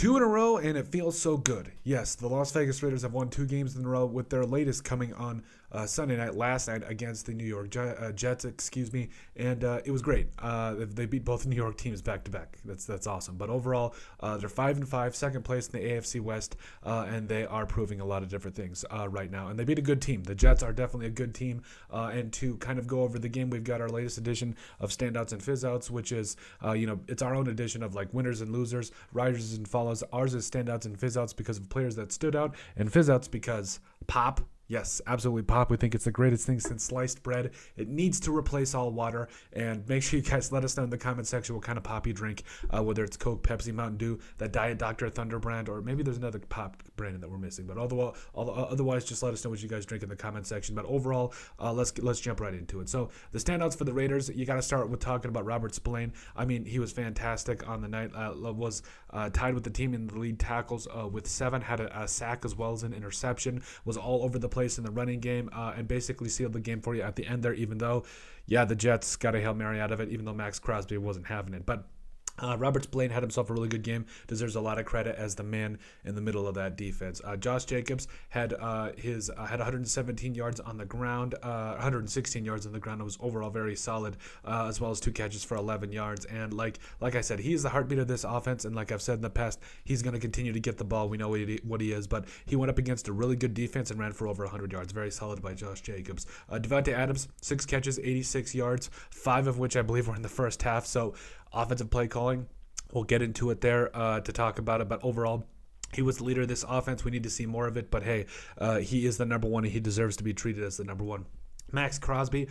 2 in a row, and it feels so good. Yes, the Las Vegas Raiders have won 2 games in a row, with their latest coming on Sunday night, last night, against the New York Jets, and it was great. They beat both New York teams back to back. That's awesome. But overall, they're 5-5, second place in the AFC West, and they are proving a lot of different things right now. And they beat a good team. The Jets are definitely a good team. And to kind of go over the game, we've got our latest edition of Standouts and Fizzouts, which is it's our own edition of like winners and losers, risers and follows. Ours is Standouts and Fizzouts because of players that stood out, and Fizzouts because pop. Yes, absolutely pop. We think it's the greatest thing since sliced bread. It needs to replace all water. And make sure you guys let us know in the comment section what kind of pop you drink, whether it's Coke, Pepsi, Mountain Dew, that Diet Dr. Thunder brand, or maybe there's another pop brand that we're missing. But otherwise, just let us know what you guys drink in the comment section. But overall, let's jump right into it. So the standouts for the Raiders, you got to start with talking about Robert Spillane. I mean, he was fantastic on the night. Was tied with the team in the lead tackles with 7, had a sack as well as an interception, was all over the place in the running game, and basically sealed the game for you at the end there, even though, the Jets got a Hail Mary out of it, even though Max Crosby wasn't having it. But Robert Spillane had himself a really good game, deserves a lot of credit as the man in the middle of that defense. Josh Jacobs had 117 yards on the ground, 116 yards on the ground. It was overall very solid, as well as 2 catches for 11 yards. And like I said, he is the heartbeat of this offense. And like I've said in the past, he's going to continue to get the ball. We know what he is, but he went up against a really good defense and ran for over 100 yards. Very solid by Josh Jacobs. Devontae Adams, 6 catches, 86 yards, 5 of which I believe were in the first half. So offensive play calling, we'll get into it there to talk about it, but overall, he was the leader of this offense. We need to see more of it, but hey, he is the number one, and he deserves to be treated as the number one. Max Crosby,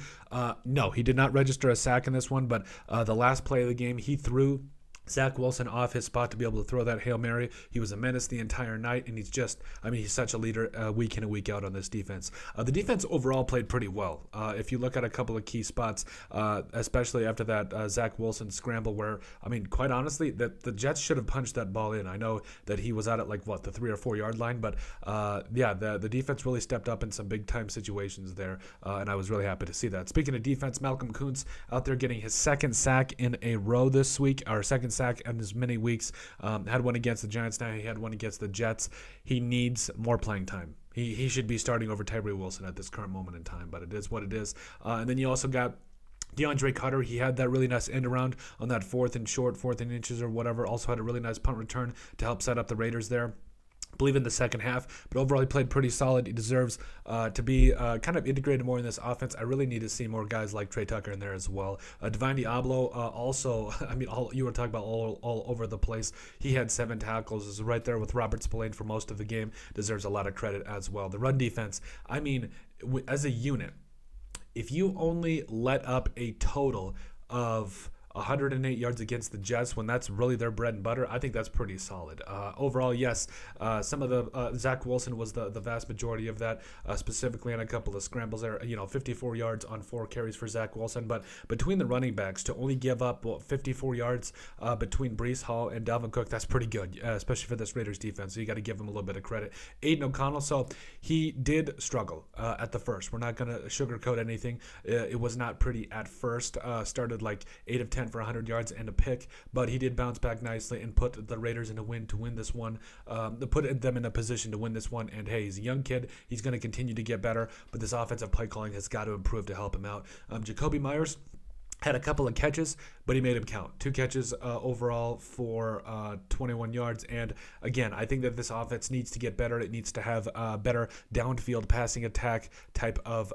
no, he did not register a sack in this one, but the last play of the game, he threw Zach Wilson off his spot to be able to throw that Hail Mary. He was a menace the entire night, and he's such a leader week in and week out on this defense. The defense overall played pretty well. If you look at a couple of key spots, especially after that Zach Wilson scramble where, quite honestly, that the Jets should have punched that ball in. I know that he was at it the 3 or 4 yard line, but the defense really stepped up in some big-time situations there, and I was really happy to see that. Speaking of defense, Malcolm Kuntz out there getting his 2nd sack in a row this week, or 2nd sack in as many weeks. Had one against the Giants, now he had one against the Jets. He needs more playing time. He should be starting over Tyree Wilson at this current moment in time, but it is what it is. And then you also got DeAndre Carter. He had that really nice end around on that 4th and short, 4th and inches or whatever. Also had a really nice punt return to help set up the Raiders there, I believe, in the second half, but overall he played pretty solid. He deserves to be kind of integrated more in this offense. I really need to see more guys like Trey Tucker in there as well. Divine Diablo also, you were talking about all over the place. He had 7 tackles, is right there with Robert Spillane for most of the game. Deserves a lot of credit as well. The run defense, as a unit, if you only let up a total of 108 yards against the Jets when that's really their bread and butter, I think that's pretty solid. Overall, yes, some of the Zach Wilson was the vast majority of that, specifically on a couple of scrambles there. 54 yards on 4 carries for Zach Wilson, but between the running backs to only give up 54 yards between Breece Hall and Dalvin Cook, that's pretty good, especially for this Raiders defense. So you got to give him a little bit of credit. Aiden O'Connell, so he did struggle at the first. We're not going to sugarcoat anything. It was not pretty at first. Started like 8 of 10 for 100 yards and a pick, but he did bounce back nicely and put the Raiders in a win to win this one, put them in a position to win this one. And hey, he's a young kid. He's going to continue to get better, but this offensive play calling has got to improve to help him out. Jacoby Myers had a couple of catches, but he made them count. 2 catches overall for 21 yards. And again, I think that this offense needs to get better. It needs to have better downfield passing attack type of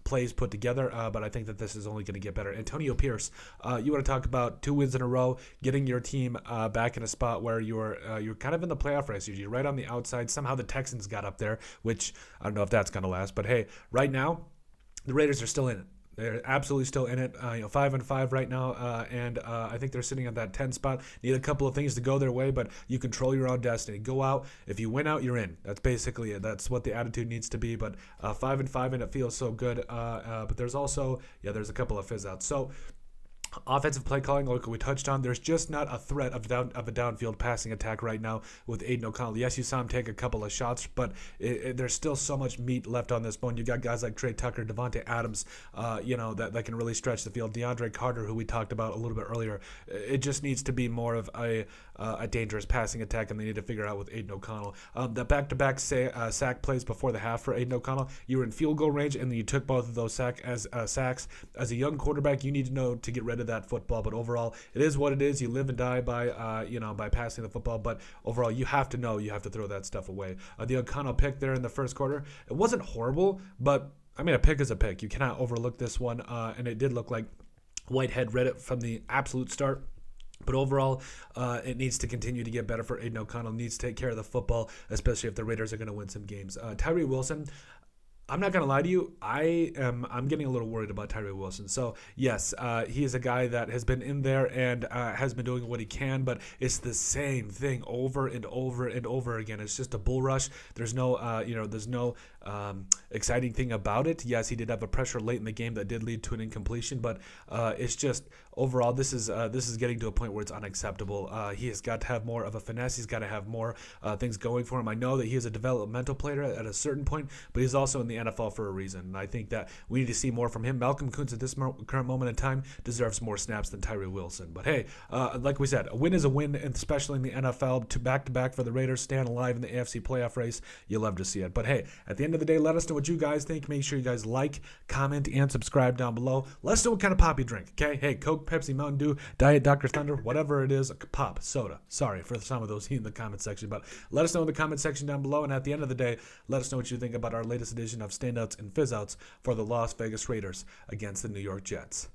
plays put together, but I think that this is only going to get better. Antonio Pierce, you want to talk about 2 wins in a row, getting your team back in a spot where you're kind of in the playoff race. You're right on the outside. Somehow the Texans got up there, which I don't know if that's going to last. But hey, right now, the Raiders are still in it. They're absolutely still in it, 5-5 right now, and I think they're sitting at that 10 spot. Need a couple of things to go their way, but you control your own destiny. Go out. If you win out, you're in. That's basically it. That's what the attitude needs to be. But 5-5, and it feels so good. But there's also, there's a couple of fizzouts. So Offensive play calling, like we touched on, there's just not a threat of a downfield passing attack right now with Aiden O'Connell. Yes, you saw him take a couple of shots, but there's still so much meat left on this bone. You got guys like Trey Tucker, Devontae Adams, that can really stretch the field. DeAndre Carter, who we talked about a little bit earlier. It just needs to be more of a dangerous passing attack, and they need to figure out with Aiden O'Connell. The back-to-back sack plays before the half for Aiden O'Connell, you were in field goal range, and then you took both of those sacks. As a young quarterback, you need to know to get rid of that football. But overall, it is what it is. You live and die by passing the football. But overall, you have to know you have to throw that stuff away. The O'Connell pick there in the first quarter, it wasn't horrible, but I mean, a pick is a pick. You cannot overlook this one, and it did look like Whitehead read it from the absolute start. But overall, it needs to continue to get better for Aiden O'Connell. Needs to take care of the football, especially if the Raiders are going to win some games. Tyree Wilson, I'm not going to lie to you. I'm getting a little worried about Tyree Wilson. So, yes, he is a guy that has been in there and has been doing what he can, but it's the same thing over and over and over again. It's just a bull rush. There's no exciting thing about it. Yes, he did have a pressure late in the game that did lead to an incompletion, but it's just overall this is getting to a point where it's unacceptable. He has got to have more of a finesse. He's got to have more things going for him. I know that he is a developmental player at a certain point, but he's also in the NFL for a reason. And I think that we need to see more from him. Malcolm Kuntz at this current moment in time deserves more snaps than Tyree Wilson. But hey, like we said, a win is a win, and especially in the NFL, to back for the Raiders, staying alive in the AFC playoff race. You love to see it. But hey, at the end of the day, let us know what you guys think. Make sure you guys like, comment, and subscribe down below. Let us know what kind of pop you drink, okay? Hey, Coke, Pepsi, Mountain Dew, Diet Dr. Thunder, whatever it is, pop, soda. Sorry for some of those in the comment section, but let us know in the comment section down below. And at the end of the day, let us know what you think about our latest edition of Standouts and Fizzouts for the Las Vegas Raiders against the New York Jets.